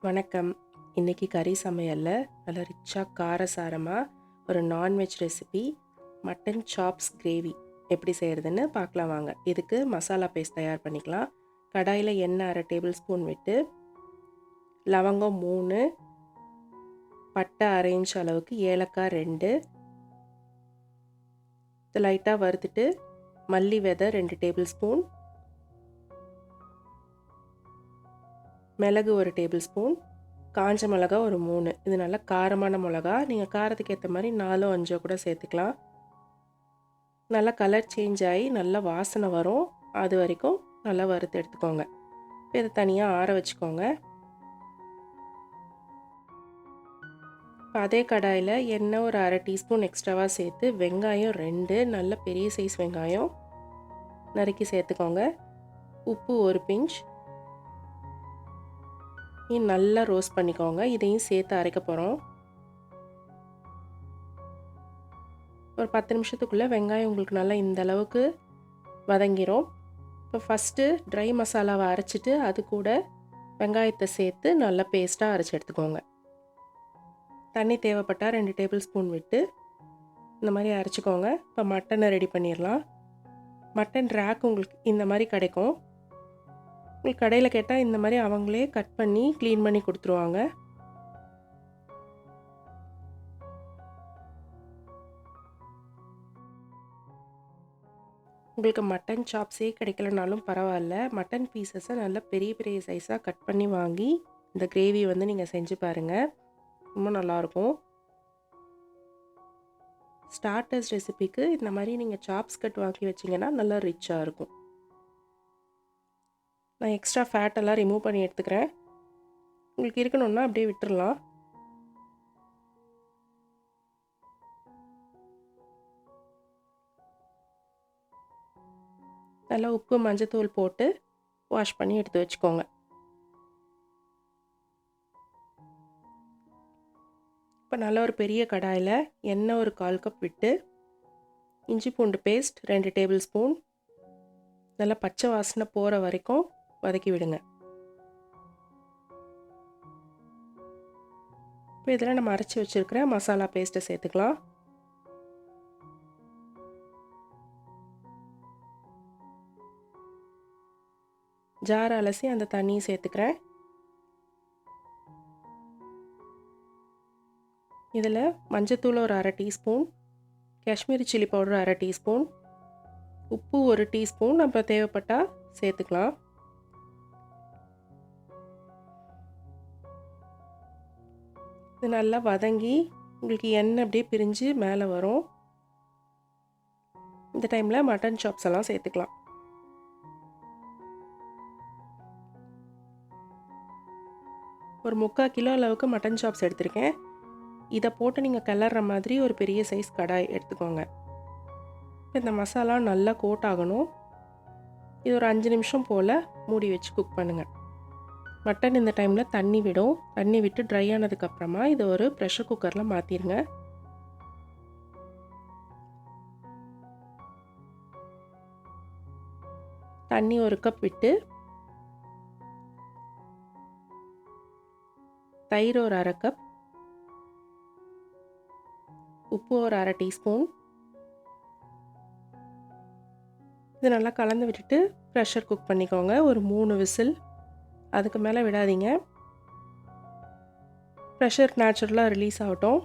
வணக்கம். இன்னைக்கு கறி சமையலில் நல்ல ரிச்சாக காரசாரமாக ஒரு non veg recipe mutton chops gravy எப்படி செய்கிறதுன்னு பார்க்கலாம் வாங்க. இதுக்கு மசாலா பேஸ்ட் தயார் பண்ணிக்கலாம். கடாயில் எண்ணெய் 1/2 டேபிள் ஸ்பூன் விட்டு லவங்கம் 3, பட்டை 1/2 இன்ச் அளவுக்கு, ஏலக்காய் 2, லைட்டாக வறுத்துட்டு மல்லி விதை 2 டேபிள் ஸ்பூன், மிளகு 1 டேபிள் ஸ்பூன், காஞ்ச மிளகா ஒரு 3. இது நல்லா காரமான மிளகா. நீங்கள் காரத்துக்கு ஏற்ற மாதிரி 4 5 கூட சேர்த்துக்கலாம். நல்லா கலர் சேஞ்ச் ஆகி நல்லா வாசனை வரும். அது வரைக்கும் நல்லா வறுத்து எடுத்துக்கோங்க. இதை தனியாக ஆற வச்சுக்கோங்க. அதே கடாயில் எண்ணெய் ஒரு 1/2 டீஸ்பூன் எக்ஸ்ட்ராவாக சேர்த்து வெங்காயம் 2 நல்ல பெரிய சைஸ் வெங்காயம் நறுக்கி சேர்த்துக்கோங்க. உப்பு 1 பிஞ்ச். நல்லா ரோஸ்ட் பண்ணிக்கோங்க. இதையும் சேர்த்து அரைக்க போகிறோம். ஒரு 10 நிமிஷத்துக்குள்ளே வெங்காயம் உங்களுக்கு நல்லா இந்த அளவுக்கு வதங்கிரும். இப்போ ஃபஸ்ட்டு ட்ரை மசாலாவை அரைச்சிட்டு அது கூட வெங்காயத்தை சேர்த்து நல்லா பேஸ்ட்டாக அரைச்சி எடுத்துக்கோங்க. தண்ணி தேவைப்பட்டால் 2 டேபிள் ஸ்பூன் விட்டு இந்த மாதிரி அரைச்சிக்கோங்க. இப்போ மட்டனை ரெடி பண்ணிடலாம். மட்டன் ரேக் உங்களுக்கு இந்த மாதிரி கிடைக்கும். உங்களுக்கு கடையில் கேட்டால் இந்த மாதிரி அவங்களே கட் பண்ணி க்ளீன் பண்ணி கொடுத்துருவாங்க. உங்களுக்கு மட்டன் சாப்ஸே கிடைக்கலனாலும் பரவாயில்ல, மட்டன் பீசஸை நல்லா பெரிய பெரிய சைஸாக கட் பண்ணி வாங்கி இந்த கிரேவி நீங்கள் செஞ்சு பாருங்கள். ரொம்ப நல்லாயிருக்கும். ஸ்டார்டர்ஸ் ரெசிபிக்கு இந்த மாதிரி நீங்கள் சாப்ஸ் கட் வாங்கி வச்சிங்கன்னா நல்லா ரிச்சாக இருக்கும். நான் எக்ஸ்ட்ரா ஃபேட்டெல்லாம் ரிமூவ் பண்ணி எடுத்துக்கிறேன். உங்களுக்கு இருக்கணும்னா அப்படியே விட்டுடலாம். நல்லா உப்பு மஞ்சத்தூள் போட்டு வாஷ் பண்ணி எடுத்து வச்சுக்கோங்க. இப்போ நல்ல ஒரு பெரிய கடாயில் எண்ணெய் ஒரு 1/4 கப் விட்டு இஞ்சி பூண்டு பேஸ்ட் 2 டேபிள் ஸ்பூன் நல்லா பச்சை வாசனை போகிற வரைக்கும் வதக்கி விடுங்க. இப்போ இதில் நம்ம அரைச்சி வச்சுருக்கிற மசாலா பேஸ்ட்டை சேர்த்துக்கலாம். ஜார் அலசி அந்த தண்ணியை சேர்த்துக்கிறேன். இதில் மஞ்சத்தூள் ஒரு 1/2 teaspoon, Kashmiri chilli powder 1/2 teaspoon, உப்பு 1 டீஸ்பூன், அப்புறம் தேவைப்பட்டால் சேர்த்துக்கலாம். இது நல்லா வதங்கி உங்களுக்கு எண்ணெய் அப்படியே பிரிஞ்சு மேலே வரும். இந்த டைமில் மட்டன் சாப்ஸ் எல்லாம் சேர்த்துக்கலாம். ஒரு 3/4 கிலோ அளவுக்கு மட்டன் சாப்ஸ் எடுத்திருக்கேன். இதை போட்டு நீங்கள் கிளற மாதிரி ஒரு பெரிய சைஸ் கடாய் எடுத்துக்கோங்க. இந்த மசாலா நல்லா கோட் ஆகணும். இது ஒரு 5 நிமிஷம் போல் மூடி வச்சு குக் பண்ணுங்கள். மட்டன் இந்த டைமில் தண்ணி விடும். தண்ணி விட்டு ட்ரை ஆனதுக்கப்புறமா இதை ஒரு ப்ரெஷர் குக்கரில் மாற்றிடுங்க. தண்ணி 1 கப் விட்டு தயிர் ஒரு 1/2 கப், உப்பு ஒரு 1/2 டீஸ்பூன். இது நல்லா கலந்து விட்டுட்டு ப்ரெஷர் குக் பண்ணிக்கோங்க. ஒரு 3 விசில், அதுக்கு மேலே விடாதீங்க. ப்ரெஷர் நேச்சுரலாக ரிலீஸ் ஆகட்டும்.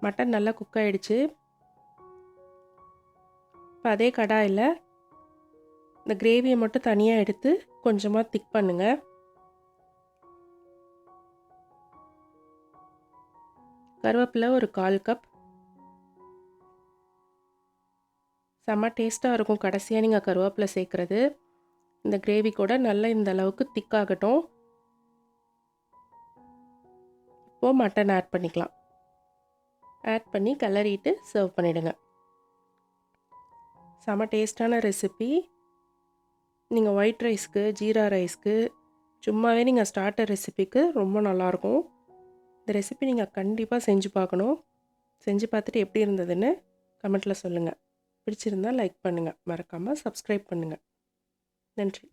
மட்டன் நல்லா குக் ஆகிடுச்சு. இப்போ அதே கடாயில் இந்த கிரேவியை மட்டும் தனியாக எடுத்து கொஞ்சமாக திக் பண்ணுங்கள். கருவேப்பிலை ஒரு 1/4 கப். செம்ம டேஸ்ட்டாக இருக்கும் கடைசியாக நீங்கள் கருவேப்பிலை சேர்க்குறது. இந்த கிரேவி கூட நல்லா இந்த அளவுக்கு திக்காகட்டும். இப்போது மட்டன் ஆட் பண்ணிக்கலாம். ஆட் பண்ணி கிளறிட்டு சர்வ் பண்ணிவிடுங்க. செம்ம டேஸ்டான ரெசிபி. நீங்கள் ஒயிட் ரைஸ்க்கு, ஜீரா ரைஸ்க்கு, சும்மாவே நீங்கள் ஸ்டார்டர் ரெசிபிக்கு ரொம்ப நல்லாயிருக்கும். இந்த ரெசிபி நீங்கள் கண்டிப்பாக செஞ்சு பார்க்கணும். செஞ்சு பார்த்துட்டு எப்படி இருந்ததுன்னு கமெண்ட்டில் சொல்லுங்கள். பிடிச்சிருந்தால் லைக் பண்ணுங்கள். மறக்காமல் சப்ஸ்கிரைப் பண்ணுங்கள். நன்றி.